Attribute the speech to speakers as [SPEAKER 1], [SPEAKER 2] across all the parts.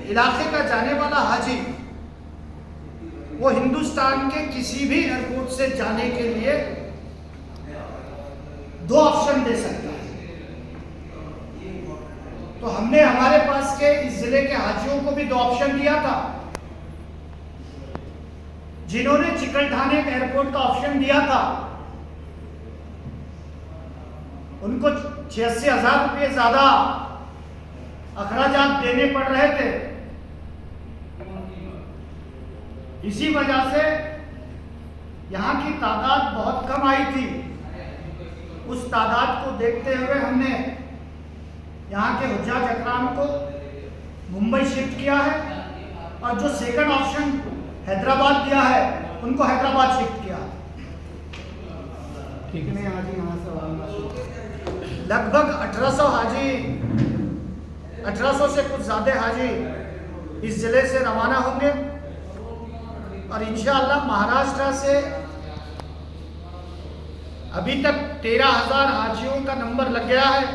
[SPEAKER 1] इलाके का जाने वाला हाजी वो हिंदुस्तान के किसी भी एयरपोर्ट से जाने के लिए 2 ऑप्शन दे सकता है। तो हमने हमारे पास के इस जिले के हाजियों को भी 2 ऑप्शन दिया था। जिन्होंने चिकलठाने एयरपोर्ट का ऑप्शन दिया था उनको 86,000 रुपये ज्यादा अखराजात देने पड़ रहे थे। इसी वजह से यहाँ की तादाद बहुत कम आई थी। उस तादाद को देखते हुए हमने यहाँ के हुज्जाज अकराम को मुंबई शिफ्ट किया है और जो सेकंड ऑप्शन हैदराबाद दिया है उनको हैदराबाद शिफ्ट किया।
[SPEAKER 2] कितने हाजी यहाँ से
[SPEAKER 1] लगभग 1800 हाजी, 1800 से कुछ ज़्यादा हाजी इस ज़िले से रवाना होंगे और इंशाअल्लाह महाराष्ट्र से अभी तक 13,000 हाजियों का नंबर लग गया है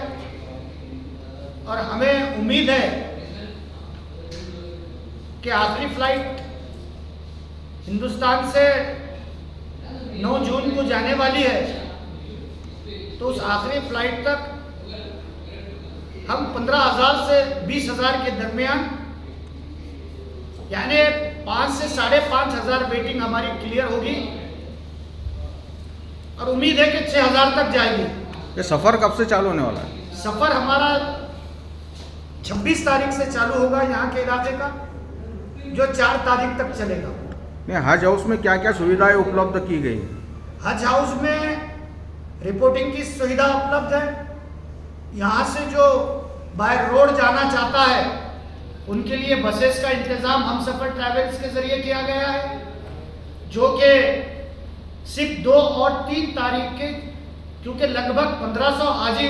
[SPEAKER 1] और हमें उम्मीद है कि आखिरी फ्लाइट हिंदुस्तान से 9 जून को जाने वाली है। तो उस आखिरी फ्लाइट तक हम 15,000 से 20,000 के दरमियान यानी 5 से 5,500 वेटिंग हमारी क्लियर होगी और उम्मीद है कि 6,000 तक जाएगी।
[SPEAKER 3] ये सफ़र कब से चालू होने वाला है?
[SPEAKER 1] सफ़र हमारा 26 तारीख से चालू होगा यहाँ के इलाके का, जो 4 तारीख तक चलेगा।
[SPEAKER 3] हज हाउस में क्या क्या सुविधाएं उपलब्ध की गई?
[SPEAKER 1] हज हाउस में रिपोर्टिंग की सुविधा उपलब्ध है। यहाँ से जो बाय रोड जाना चाहता है उनके लिए बसेस का इंतज़ाम हम सफ़र ट्रैवल्स के ज़रिए किया गया है, जो कि सिर्फ 2 और 3 तारीख के, क्योंकि लगभग 1500 हाजी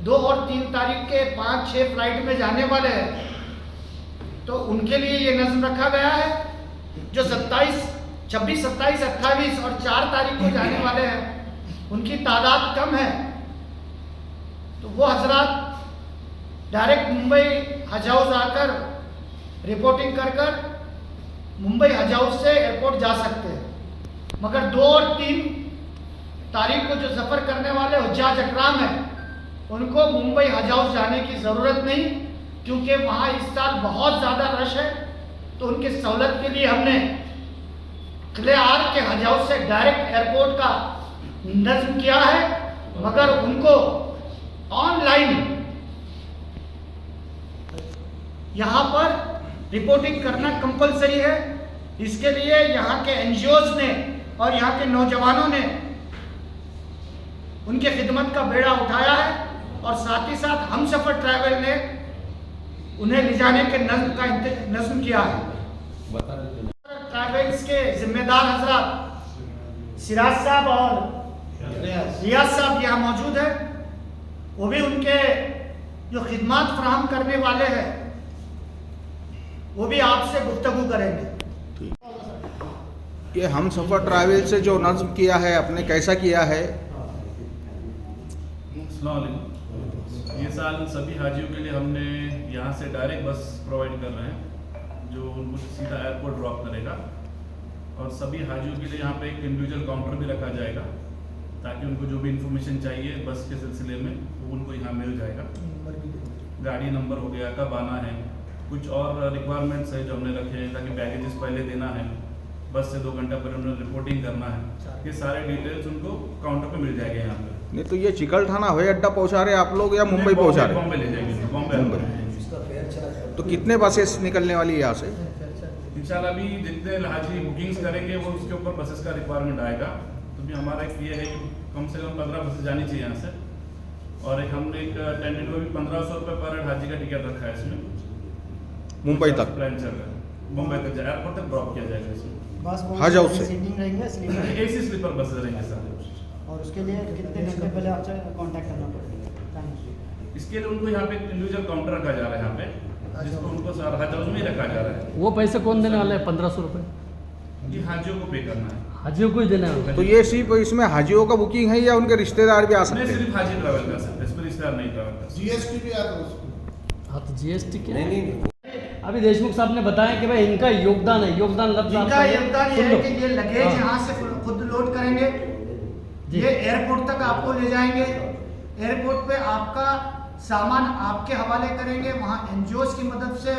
[SPEAKER 1] 2 और 3 तारीख के 5-6 फ्लाइट में जाने वाले हैं, तो उनके लिए ये नज़म रखा गया है। जो 26, 27, 28 और 4 तारीख को जाने वाले हैं उनकी तादाद कम है, तो वो हजरात डायरेक्ट मुंबई हज हाउस आकर रिपोर्टिंग कर मुंबई हज हाउस से एयरपोर्ट जा सकते हैं। मगर 2 और 3 तारीख को जो सफ़र करने वाले हुज्जाज अकराम हैं उनको मुंबई हज हाउस जाने की ज़रूरत नहीं, क्योंकि वहाँ इस साल बहुत ज़्यादा रश है। तो उनकी सहूलत के लिए हमने किले आर के हज हाउस से डायरेक्ट एयरपोर्ट का नज़्म किया है, मगर उनको ऑनलाइन यहाँ पर रिपोर्टिंग करना कंपलसरी है। इसके लिए यहाँ के एनजीओज ने और यहाँ के नौजवानों ने उनके खिदमत का बेड़ा उठाया है और साथ ही साथ हम सफ़र ट्रैवल ने उन्हें ले जाने के नज़्म किया है। ट्रैवल्स के जिम्मेदार हजरात सिराज साहब और रियाज साहब यहाँ मौजूद है, वो भी उनके जो खिदमत फराहम करने वाले हैं वो भी आपसे गुफ्तगू करेंगे।
[SPEAKER 3] ये हम सफ़र ट्रैवल से जो नज़्म किया है आपने, कैसा किया है?
[SPEAKER 4] ये साल सभी हाजियों के लिए हमने यहाँ से डायरेक्ट बस प्रोवाइड कर रहे हैं जो उनको सीधा एयरपोर्ट ड्रॉप करेगा, और सभी हाजियों के लिए यहाँ पे एक इंडिविजुअल काउंटर भी रखा जाएगा ताकि उनको जो भी इंफॉर्मेशन चाहिए बस के सिलसिले में वो उनको यहाँ मिल जाएगा। गाड़ी नंबर हो गया, कब आना है, कुछ और रिक्वायरमेंट्स है जो हमने रखे हैं ताकि बैगेजेस पहले देना है, बस से 2 घंटा पहले उन्होंने रिपोर्टिंग करना है, ये सारे डिटेल्स उनको काउंटर पे मिल जाएंगे यहाँ पे।
[SPEAKER 3] नहीं तो ये चिकलठाना हवाई अड्डा पहुँचा रहे आप लोग या मुंबई पहुँचा रहे?
[SPEAKER 4] बॉम्बे ले जाएंगे, बॉम्बे।
[SPEAKER 3] तो कितने बसेस निकलने वाली है यहाँ से?
[SPEAKER 4] इंशाल्लाह अभी जितने हाजी बुकिंग्स करेंगे वो उसके ऊपर बसेस का रिक्वायरमेंट आएगा। तो भी हमारा एक ये है कि कम से कम 15 बसेस जानी चाहिए यहाँ से, और एक हमने एक टेंडेंट को भी 1500 रुपये पर हेड हाजी का टिकट रखा है इसमें।
[SPEAKER 3] मुंबई तक
[SPEAKER 4] प्लान चल रहा है, मुंबई तक एयरपोर्ट तक ड्रॉप किया जाएगा इसमें।
[SPEAKER 3] हज हाउस से
[SPEAKER 2] सीटिंग रहेंगे, स्लीपर
[SPEAKER 4] AC स्लीपर बसेस रहेंगे सारे।
[SPEAKER 2] और उसके लिए कितने घंटे पहले आपसे कांटेक्ट करना पड़ेगा?
[SPEAKER 4] इसके लिए उनको यहाँ पे इंडिविजुअल काउंटर रखा जा रहा है यहाँ पे, जिसको उनको हज हाउस में ही रखा जा रहा है।
[SPEAKER 5] वो पैसे कौन देने वाला है? 1500 रुपये
[SPEAKER 4] ये हाजियों को पे करना है।
[SPEAKER 5] हाजियों को ही देना है?
[SPEAKER 3] तो ये सिर्फ इसमें हाजियों का बुकिंग है या उनके रिश्तेदार भी आ सकते
[SPEAKER 4] नहीं,
[SPEAKER 3] हैं?
[SPEAKER 4] सिर्फ हाजी ट्रैवल कर सकते हैं, इस पर रिश्तेदार नहीं ट्रैवल कर सकते।
[SPEAKER 6] जीएसटी भी आता है उसको।
[SPEAKER 5] हाँ तो GST क्या?
[SPEAKER 6] नहीं
[SPEAKER 5] अभी देशमुख साहब ने बताया कि भाई इनका योगदान है, योगदान लफ्ज आप
[SPEAKER 1] इनका
[SPEAKER 5] सुनिए,
[SPEAKER 1] योगदान ये
[SPEAKER 5] सुन
[SPEAKER 1] है
[SPEAKER 5] लो।
[SPEAKER 1] कि ये लगेज
[SPEAKER 5] हाँ।
[SPEAKER 1] यहाँ से खुद लोड करेंगे,
[SPEAKER 5] जी।
[SPEAKER 1] ये एयरपोर्ट तक आपको ले जाएंगे, एयरपोर्ट पे आपका सामान आपके हवाले करेंगे, वहाँ एनजीओज की मदद से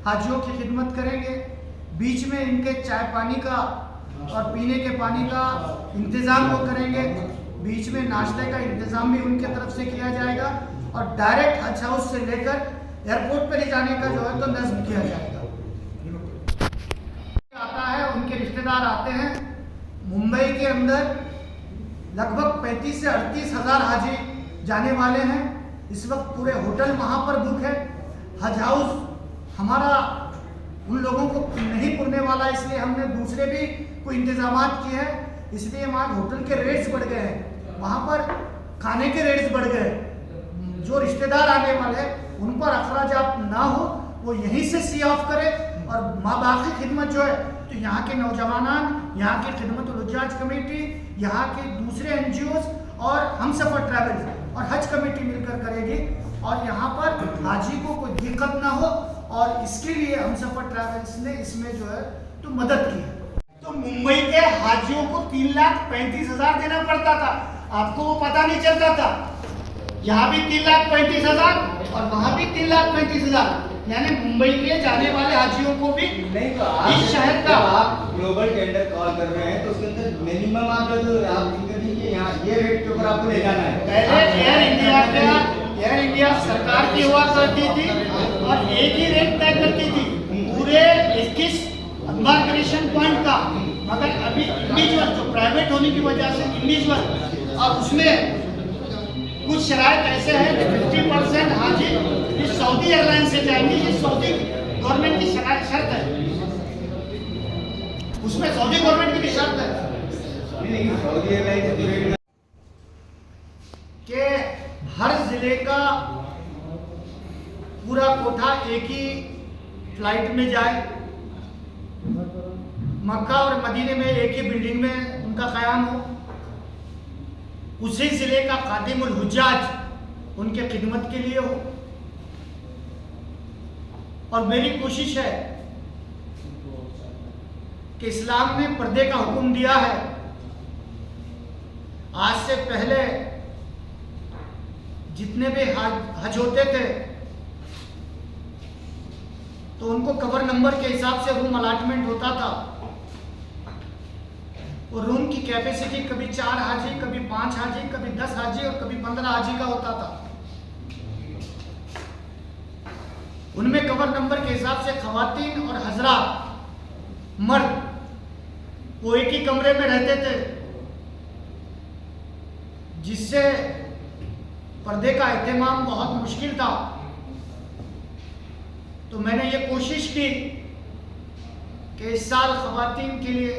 [SPEAKER 1] हाजियों की खिदमत करेंगे, बीच में इनके चाय पानी का और पीने के पानी का इंतज़ाम वो करेंगे, बीच में नाश्ते का इंतज़ाम भी उनके तरफ से किया जाएगा और डायरेक्ट हज हाउस से लेकर एयरपोर्ट पे ले जाने का जो है तो नज़्म किया जाएगा। आता है, उनके रिश्तेदार आते हैं। मुंबई के अंदर लगभग 35 से 38 हज़ार हाजी जाने वाले हैं। इस वक्त पूरे होटल वहाँ पर बुक है। हज हाउस हमारा उन लोगों को नहीं पुरने वाला, इसलिए हमने दूसरे भी कोई इंतजामात किए हैं, इसलिए वहाँ होटल के रेट्स बढ़ गए हैं, वहाँ पर खाने के रेट्स बढ़ गए। जो रिश्तेदार आने वाले हैं उन पर अखराजात ना हो, वो यहीं से सी ऑफ करे और बाकी खिदमत जो है तो यहाँ के नौजवान, यहाँ की खिदमत-उल-हुज्जाज कमेटी, यहाँ के दूसरे एनजीओज और हम सफ़र ट्रैवल्स और हज कमेटी मिलकर करेगी और यहाँ पर हाजी को कोई दिक्कत ना हो, और इसके लिए हम सफ़र ट्रैवल्स ने इसमें जो है तो मदद की है। तो मुंबई के हाजियों को 3,35,000 देना पड़ता था, आपको वो पता नहीं चलता था। यहाँ भी 3,35,000 और वहाँ भी 3,35,000, यानी मुंबई के जाने वाले हाजियों को भी
[SPEAKER 6] नहीं तो
[SPEAKER 1] इस शहर का
[SPEAKER 6] आप ग्लोबल टेंडर कॉल कर रहे हैं तो उसके अंदर मिनिमम आप जो आप करिए यहाँ ये रेट के ऊपर आपको ले जाना है।
[SPEAKER 1] पहले एयर इंडिया सरकार की हुआ करती थी और एक ही रेट तय करती थी पूरे 21 एम्बार्केशन पॉइंट का, मगर अभी इंडिविजुअल जो प्राइवेट होने की वजह से इंडिविजुअल, और उसमें कुछ शराइत ऐसे हैं कि 50% हाजी इस सऊदी एयरलाइन से जाएंगे, ये सऊदी गवर्नमेंट की शर्त है, उसमें सऊदी गवर्नमेंट की भी शर्त है
[SPEAKER 6] नहीं, सऊदी एयरलाइन से तो रेट
[SPEAKER 1] कि हर जिले का पूरा कोठा एक ही फ्लाइट में जाए, मक्का और मदीने में एक ही बिल्डिंग में उनका क़याम हो, उसी जिले का खादिमुल हुज्जाज उनके खिदमत के लिए हो। और मेरी कोशिश है कि इस्लाम ने पर्दे का हुक्म दिया है। आज से पहले जितने भी हज होते थे तो उनको कवर नंबर के हिसाब से रूम अलाटमेंट होता था। वो रूम की कैपेसिटी कभी 4 हाजी, कभी 5 हाजी, कभी 10 हाजी और कभी 15 हाजी का होता था। उनमें कवर नंबर के हिसाब से खवातीन और हजरात मर्द वो एक ही कमरे में रहते थे, जिससे पर्दे का एहतमाम बहुत मुश्किल था। तो मैंने ये कोशिश की कि इस साल खवातीन के लिए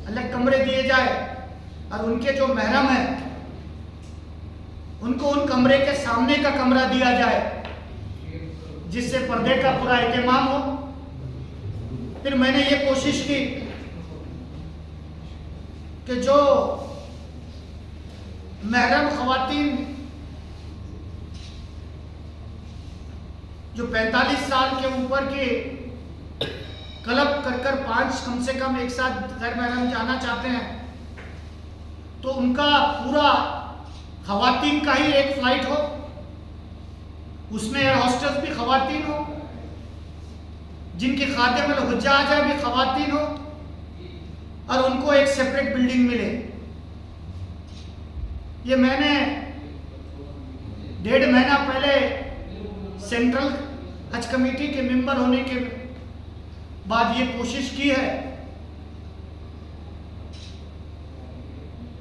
[SPEAKER 1] अलग कमरे दिए जाए और उनके जो महरम हैं उनको उन कमरे के सामने का कमरा दिया जाए, जिससे पर्दे का पूरा एहतमाम हो। फिर मैंने ये कोशिश की कि जो महरम खवातीन जो 45 साल के ऊपर के क्लब कर 5 कम से कम एक साथ गैर महरम जाना चाहते हैं, तो उनका पूरा खवातीन का ही एक फ्लाइट हो, उसमें एयर होस्टेस भी खवातीन हो, जिनकी खादिमुल हुज्जाज भी खवातीन हो, और उनको एक सेपरेट बिल्डिंग मिले। ये मैंने 1.5 महीना पहले सेंट्रल हज कमेटी के मेंबर होने के बाद ये कोशिश की है।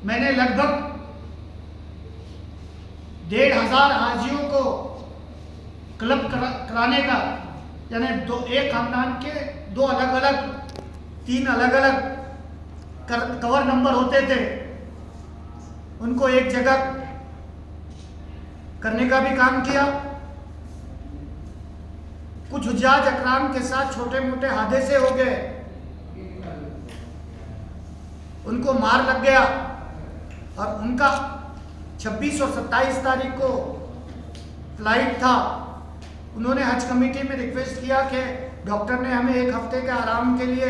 [SPEAKER 1] मैंने लगभग 1,500 हाजियों को क्लब कराने का, यानी एक खानदान के 2 अलग अलग 3 अलग अलग कवर नंबर होते थे, उनको एक जगह करने का भी काम किया। कुछ हुज्जाज अकराम के साथ छोटे मोटे हादसे हो गए, उनको मार लग गया और उनका 26 और 27 तारीख को फ्लाइट था, उन्होंने हज कमेटी में रिक्वेस्ट किया कि डॉक्टर ने हमें 1 हफ्ते के आराम के लिए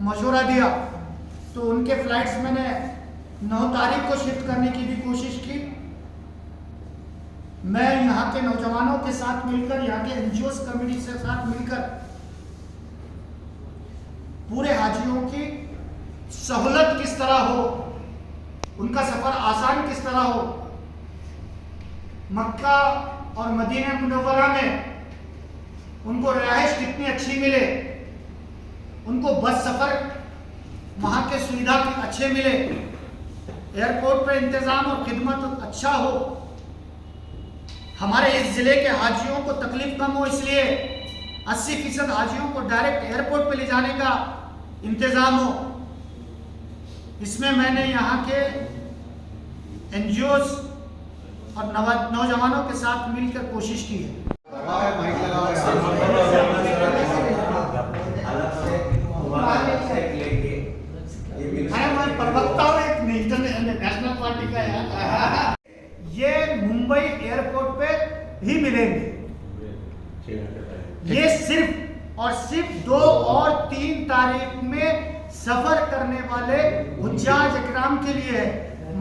[SPEAKER 1] मशवरा दिया, तो उनके फ्लाइट्स मैंने 9 तारीख को शिफ्ट करने की भी कोशिश की। मैं यहाँ के नौजवानों के साथ मिलकर, यहाँ के एनजीओ कमेटी से साथ मिलकर पूरे हाजियों की सहूलत किस तरह हो, उनका सफर आसान किस तरह हो, मक्का और मदीना मुनव्वरा में उनको रिहाइश कितनी अच्छी मिले, उनको बस सफर वहां के सुविधा अच्छे मिले, एयरपोर्ट पे इंतजाम और खिदमत अच्छा हो, हमारे इस जिले के हाजियों को तकलीफ कम हो, इसलिए 80% हाजियों को डायरेक्ट एयरपोर्ट पे ले जाने का इंतजाम हो। इसमें मैंने यहाँ के एनजीओज और नौजवानों के साथ मिलकर कोशिश की है। मैं प्रवक्ता हूँ एक नेशनल पार्टी का है। ये मुंबई एयरपोर्ट पे ही मिलेंगे। ये सिर्फ और सिर्फ 2 और 3 तारीख में सफर करने वाले हुज्जाज इकराम के लिए है।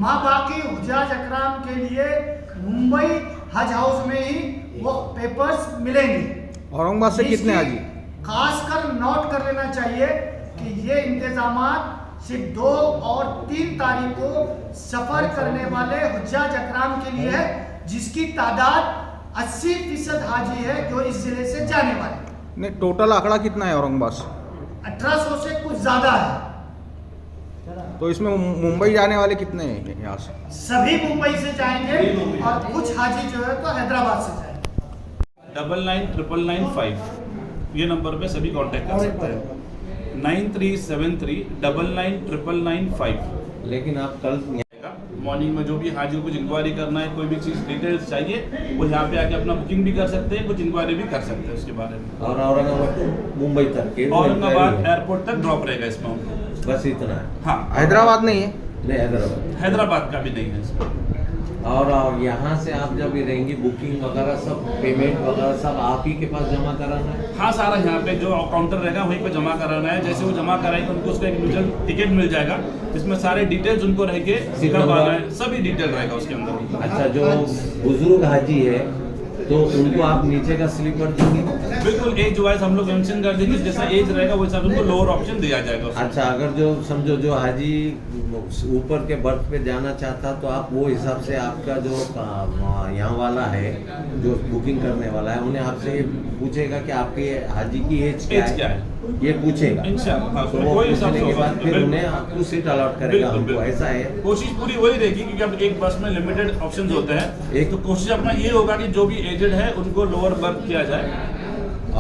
[SPEAKER 1] माँ बाकी हुज्जाज इकराम के लिए मुंबई हज हाउस में ही वो पेपर्स मिलेंगे।
[SPEAKER 3] औरंगाबाद से कितने हाजी?
[SPEAKER 1] खासकर नोट कर लेना चाहिए कि ये इंतजामात सिर्फ 2 और 3 तारीख को सफर करने वाले हुज्जाज इकराम के लिए है, जिसकी तादाद 80% हाजी है जो इस जिले से जाने वाले।
[SPEAKER 3] नहीं, टोटल आंकड़ा कितना है औरंगाबाद से?
[SPEAKER 1] 1800 से कुछ ज्यादा है।
[SPEAKER 3] तो इसमें मुंबई जाने वाले कितने हैं यहाँ से?
[SPEAKER 1] सभी मुंबई से जाएंगे और कुछ हाजी जो है तो हैदराबाद से जाएंगे।
[SPEAKER 4] 999995 ये नंबर पे सभी कांटेक्ट कर सकते हैं। 9373999995।
[SPEAKER 7] लेकिन आप कल
[SPEAKER 4] मॉर्निंग में जो भी हाजियों को कुछ इंक्वायरी करना है, कोई भी चीज़ डिटेल्स चाहिए, वो यहाँ पे आके अपना बुकिंग भी कर सकते हैं, कुछ इंक्वायरी भी कर सकते हैं उसके बारे में।
[SPEAKER 7] और औरंगाबाद to मुंबई तक के
[SPEAKER 4] औरंगाबाद एयरपोर्ट तक ड्रॉप रहेगा इसमें उनको।
[SPEAKER 7] बस इतना है।
[SPEAKER 4] हाँ,
[SPEAKER 3] हैदराबाद नहीं है?
[SPEAKER 7] नहीं, हैदराबाद।
[SPEAKER 4] हैदराबाद का भी नहीं है इसमें।
[SPEAKER 7] और यहाँ से आप जब ये रहेंगी, बुकिंग वगैरह सब, पेमेंट वगैरह सब आप ही के पास जमा कराना है?
[SPEAKER 4] हाँ, सारा यहाँ पे जो काउंटर रहेगा वहीं पे जमा कराना है। जैसे वो जमा कराएंगे उनको उसका एक म्यूचुअल टिकट मिल जाएगा, जिसमें सारे डिटेल्स उनको रहेंगे, कब आना है सभी डिटेल रहेगा उसके अंदर।
[SPEAKER 7] अच्छा, जो बुजुर्ग हाजी है तो उनको आप नीचे का स्लीपर देंगे?
[SPEAKER 4] बिल्कुल, एज वाइज हम लोग मेंशन कर देंगे, जैसा एज रहेगा वो हिसाब से उनको लोअर ऑप्शन दिया जाएगा उसमें।
[SPEAKER 7] अच्छा, अगर जो समझो जो हाजी ऊपर के बर्थ पे जाना चाहता तो आप वो हिसाब से आपका जो यहाँ वाला है जो बुकिंग करने वाला है उन्हें आपसे ये पूछेगा कि आपके हाजी की एज क्या है, ये पूछेगा।
[SPEAKER 4] इंशाल्लाह
[SPEAKER 7] तो वो पूछने के बाद फिर उन्हें आपको सीट अलॉट करेगा हमको, ऐसा है?
[SPEAKER 4] कोशिश पूरी वही रहेगी, क्योंकि अब एक बस में लिमिटेड ऑप्शंस होते हैं।
[SPEAKER 7] एक
[SPEAKER 4] तो कोशिश अपना ये होगा कि जो भी एजेड है उनको लोअर बर्थ किया जाए।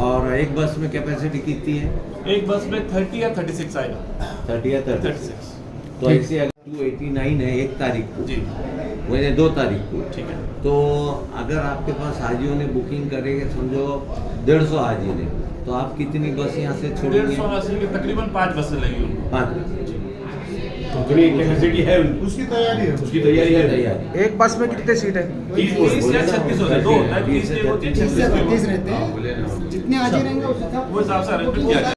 [SPEAKER 7] और एक बस में कैपेसिटी कितनी है?
[SPEAKER 4] एक बस में 30 या 36 आएगा।
[SPEAKER 7] 30 या 36?
[SPEAKER 4] 36।
[SPEAKER 7] तो ऐसे अगर 289 है 1 तारीख को,
[SPEAKER 4] जी
[SPEAKER 7] मैंने 2 तारीख को,
[SPEAKER 4] ठीक है।
[SPEAKER 7] तो अगर आपके पास हाजियों ने बुकिंग करेंगे, समझो 150 हाजी ने, तो आप कितनी बस यहाँ से छोड़ेंगे?
[SPEAKER 4] 180 की तकरीबन 5 बसें लगेगी उनको।
[SPEAKER 7] 5।
[SPEAKER 8] उतनी कैपेसिटी है, उसकी तैयारी है, उसकी तैयारी है।
[SPEAKER 7] तैयारी।
[SPEAKER 3] एक बस में कितने सीट है?
[SPEAKER 4] 30 या 36 होते हैं, 2 30 के होते हैं, 36
[SPEAKER 2] रहते हैं। जितने हाजी रहेंगे
[SPEAKER 4] वो हिसाब से अरेंजमेंट किया जाए।